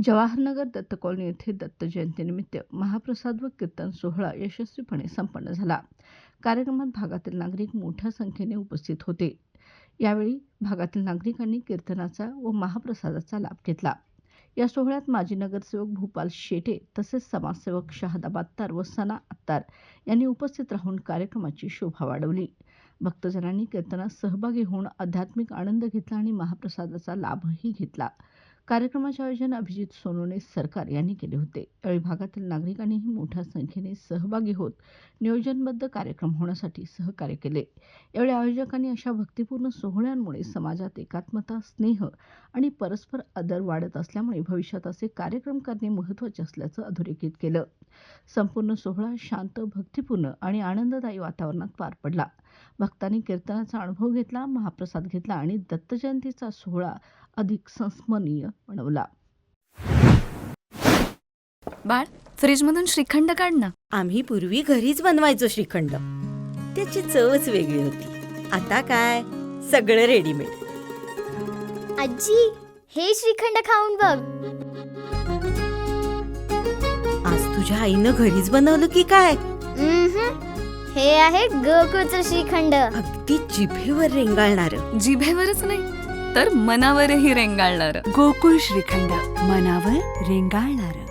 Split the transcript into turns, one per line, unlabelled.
Jawahar Nagar Datta colony येथे दत्त जयंतीनिमित्त महाप्रसाद व कीर्तन सोहळा यशस्वीपणे संपन्न झाला. कार्यक्रमात भागातील नागरिक मोठ्या संख्येने उपस्थित होते. यावेळी भागातील नागरिकांनी कीर्तनाचा व महाप्रसादाचा लाभ घेतला. या सोहळ्यात माजी नगरसेवक भूपाल शेटे तसेच समाजसेवक शहादा बात्तार व सना अत्तार यांनी उपस्थित राहून कार्यक्रमाची शोभा वाढवली. भक्तजनांनी कीर्तनात सहभागी होऊन आध्यात्मिक आनंद घेतला आणि महाप्रसादाचा लाभही घेतला. कार्यक्रमाचे आयोजन अभिजित सोनोने सरकार यांनी केले होते. यावेळी भागातील नागरिकांनीही मोठ्या संख्येने सहभागी होत नियोजनबद्ध कार्यक्रम होण्यासाठी सहकार्य केले. यावेळी आयोजकांनी अशा भक्तिपूर्ण सोहळ्यांमुळे समाजात एकात्मता, स्नेह आणि परस्पर आदर वाढत असल्यामुळे भविष्यात असे कार्यक्रम करणे महत्त्वाचे असल्याचं अधोरेखित केलं. संपूर्ण सोहळा शांत, भक्तिपूर्ण आणि आनंददायी वातावरणात पार पडला. भक्तांनी कीर्तनाचा अनुभव घेतला, महाप्रसाद घेतला आणि दत्त जयंतीचा सोहळा अधिक संस्मरणीय बनवला.
बाळ, फ्रीजमधून श्रीखंड काढ ना.
आम्ही पूर्वी घरीच बनवायचो श्रीखंड. त्याची चवच वेगळी होती. आता काय सगळं रेडीमेड.
आजी, हे श्रीखंड खाऊन बघ.
आज तुझ्या आईनं घरीच बनवलं की काय?
हे आहे गोकुळचं श्रीखंड.
अगदी जिभेवर रेंगाळणारं.
जिभेवरच नाही तर मनावरही रेंगाळणार.
गोकुळ श्रीखंड, मनावर रेंगाळणार.